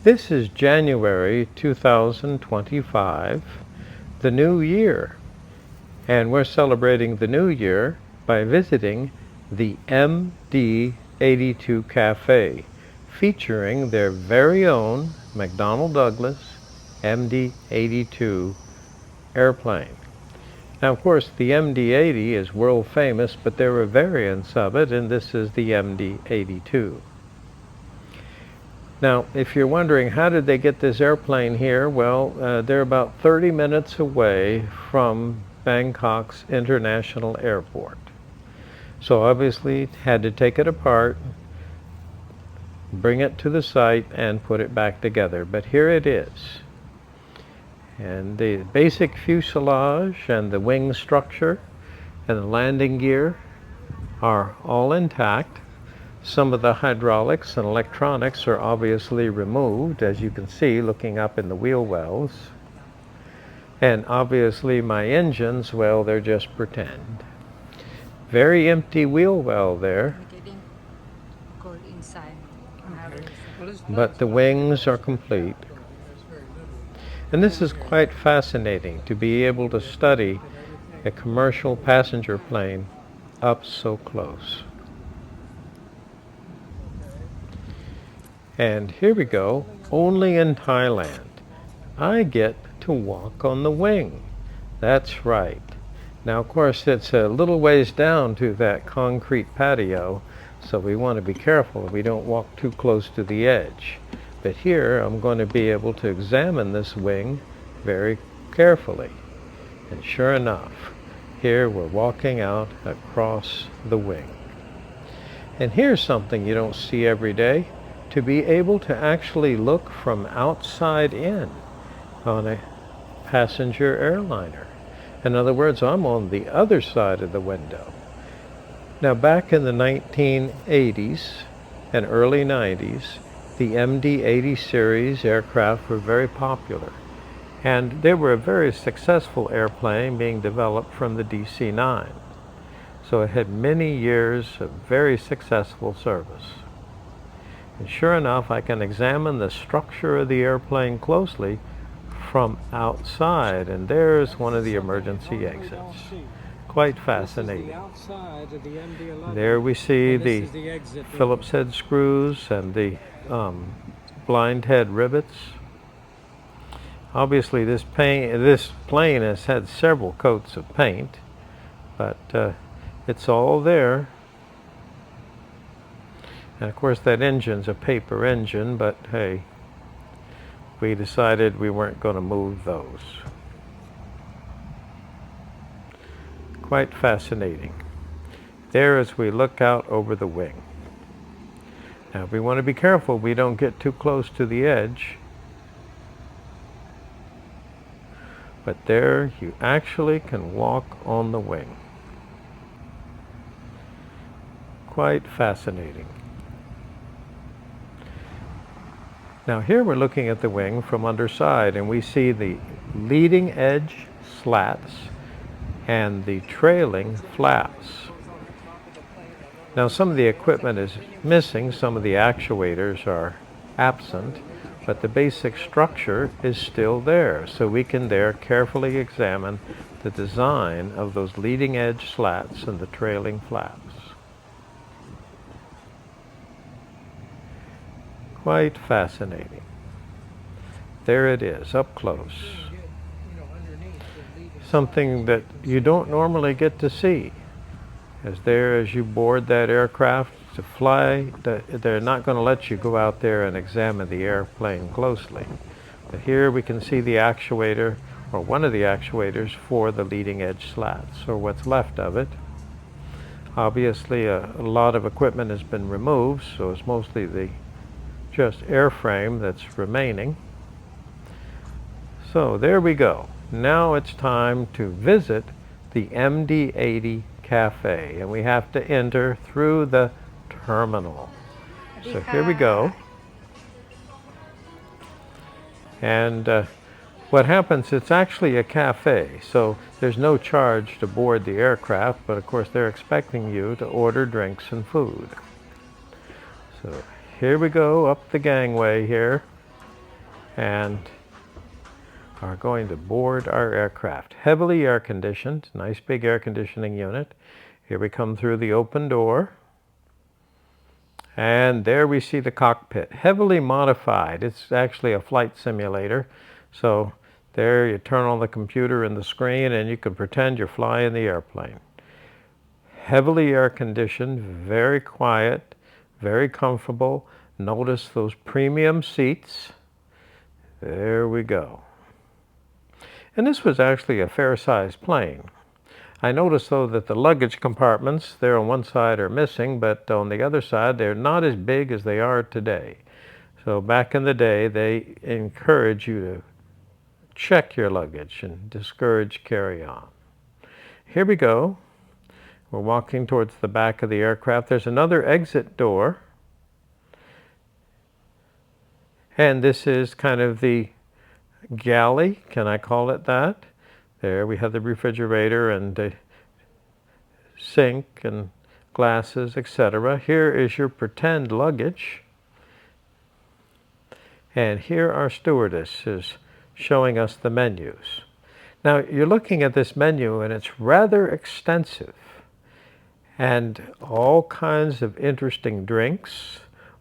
This is January 2025, the new year, and we're celebrating the new year by visiting the MD-82 Cafe, featuring their very own McDonnell Douglas MD-82 airplane. Now, of course, the MD-80 is world famous, but there are variants of it, and this is the MD-82. Now, if you're wondering how did they get this airplane here, well, they're about 30 minutes away from Bangkok's International Airport. So obviously had to take it apart, bring it to the site, and put it back together. But here it is. And the basic fuselage and the wing structure and the landing gear are all intact. Some of the hydraulics and electronics are obviously removed, as you can see looking up in the wheel wells. And obviously my engines, well, they're just pretend. Very empty wheel well there. But the wings are complete. And this is quite fascinating to be able to study a commercial passenger plane up so close. And here we go, only in Thailand, I get to walk on the wing. That's right. Now, of course, it's a little ways down to that concrete patio, so we want to be careful we don't walk too close to the edge. But here, I'm going to be able to examine this wing very carefully. And sure enough, here we're walking out across the wing. And here's something you don't see every day. To be able to actually look from outside in on a passenger airliner. In other words, I'm on the other side of the window. Now, back in the 1980s and early 90s, the MD-80 series aircraft were very popular. And they were a very successful airplane being developed from the DC-9. So it had many years of very successful service. And sure enough, I can examine the structure of the airplane closely from outside, and there's one of the emergency exits. Quite fascinating. There we see the Phillips head screws and the blind head rivets. Obviously, this plane has had several coats of paint, but it's all there. And of course that engine's a paper engine, but hey, we decided we weren't going to move those. Quite fascinating. There as we look out over the wing. Now we want to be careful we don't get too close to the edge. But there you actually can walk on the wing. Quite fascinating. Now here we're looking at the wing from underside, and we see the leading edge slats and the trailing flaps. Now some of the equipment is missing, some of the actuators are absent, but the basic structure is still there. So we can there carefully examine the design of those leading edge slats and the trailing flaps. Quite fascinating. There it is, up close. Something that you don't normally get to see. As you board that aircraft to fly, they're not going to let you go out there and examine the airplane closely. But here we can see the actuator, or one of the actuators for the leading edge slats, or what's left of it. Obviously a lot of equipment has been removed, so it's mostly the just airframe that's remaining. So there we go. Now it's time to visit the MD-80 Cafe, and we have to enter through the terminal. So here we go. And what happens, it's actually a cafe, so there's no charge to board the aircraft, but of course they're expecting you to order drinks and food. So here we go up the gangway here. and are going to board our aircraft. Heavily air conditioned, nice big air conditioning unit. Here we come through the open door. And there we see the cockpit, heavily modified. It's actually a flight simulator. So there you turn on the computer and the screen and you can pretend you're flying the airplane. Heavily air conditioned, very quiet, very comfortable. Notice those premium seats. There we go. And this was actually a fair-sized plane. I noticed, though, that the luggage compartments there on one side are missing, but on the other side, they're not as big as they are today. So back in the day, they encourage you to check your luggage and discourage carry-on. Here we go. We're walking towards the back of the aircraft. There's another exit door. And this is kind of the galley, can I call it that? There we have the refrigerator and the sink and glasses, etc. Here is your pretend luggage. And here our stewardess is showing us the menus. Now you're looking at this menu and it's rather extensive. And all kinds of interesting drinks,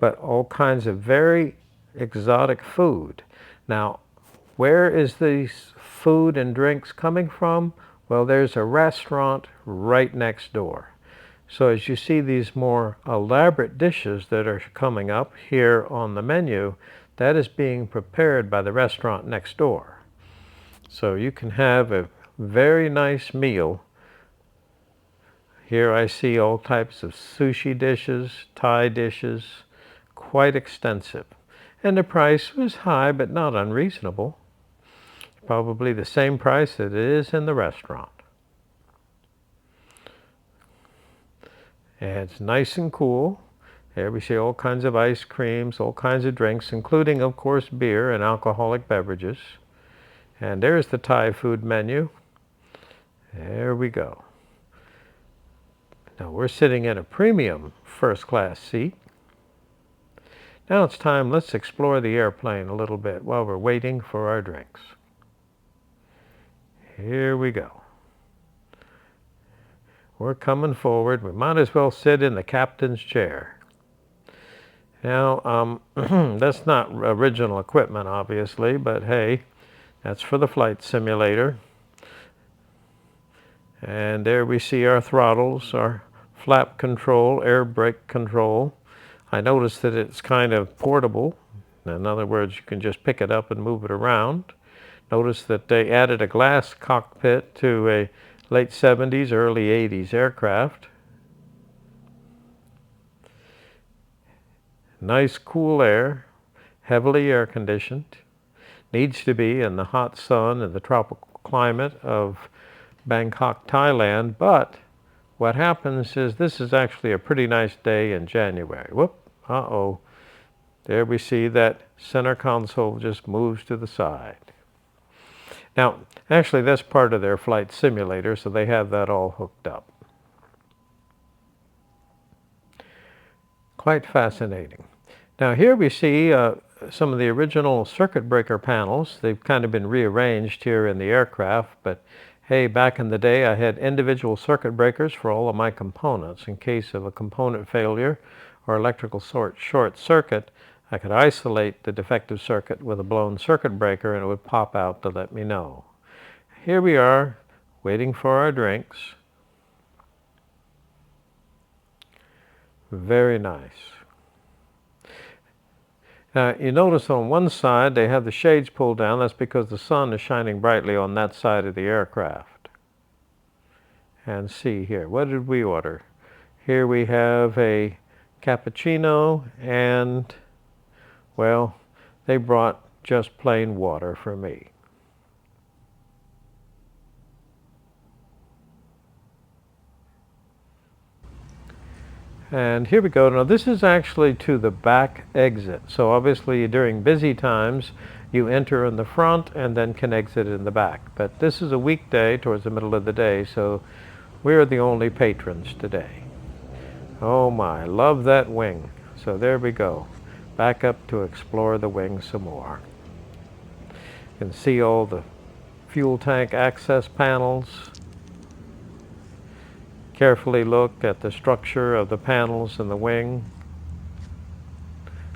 but all kinds of very exotic food. Now, where is these food and drinks coming from? Well, there's a restaurant right next door. So as you see these more elaborate dishes that are coming up here on the menu, that is being prepared by the restaurant next door. So you can have a very nice meal. Here I see all types of sushi dishes, Thai dishes, quite extensive. And the price was high, but not unreasonable. Probably the same price that it is in the restaurant. And it's nice and cool. There we see all kinds of ice creams, all kinds of drinks, including, of course, beer and alcoholic beverages. And there's the Thai food menu. There we go. Now we're sitting in a premium first-class seat. Now it's time, let's explore the airplane a little bit while we're waiting for our drinks. Here we go. We're coming forward. We might as well sit in the captain's chair. Now, that's not original equipment, obviously, but hey, that's for the flight simulator. And there we see our throttles, our flap control, air brake control. I noticed that it's kind of portable. In other words, you can just pick it up and move it around. Notice that they added a glass cockpit to a late 70s, early 80s aircraft. Nice cool air, heavily air conditioned. Needs to be in the hot sun and the tropical climate of Bangkok, Thailand. But what happens is this is actually a pretty nice day in January. Whoop, uh-oh. There we see that center console just moves to the side. Now, actually, that's part of their flight simulator, so they have that all hooked up. Quite fascinating. Now, here we see some of the original circuit breaker panels. They've kind of been rearranged here in the aircraft, but hey, back in the day, I had individual circuit breakers for all of my components. In case of a component failure or electrical short circuit, I could isolate the defective circuit with a blown circuit breaker and it would pop out to let me know. Here we are, waiting for our drinks. Very nice. Now you notice on one side they have the shades pulled down. That's because the sun is shining brightly on that side of the aircraft. And see here, what did we order? Here we have a cappuccino and, well, they brought just plain water for me. And here we go. Now this is actually to the back exit. So obviously during busy times you enter in the front and then can exit in the back. But this is a weekday towards the middle of the day, so we're the only patrons today. Oh my, love that wing. So there we go. Back up to explore the wing some more. You can see all the fuel tank access panels. Carefully look at the structure of the panels in the wing.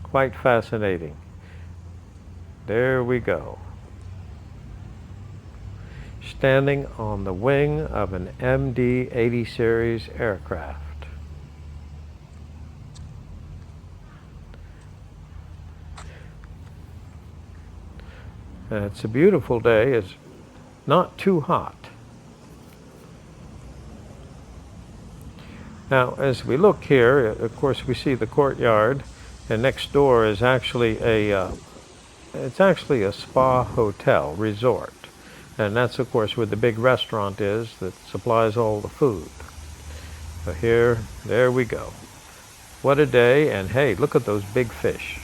Quite fascinating. There we go. Standing on the wing of an MD-80 series aircraft. And it's a beautiful day. It's not too hot. Now, as we look here, of course, we see the courtyard, and next door is actually it's actually a spa hotel resort. And that's, of course, where the big restaurant is that supplies all the food. So there we go. What a day, and hey, look at those big fish.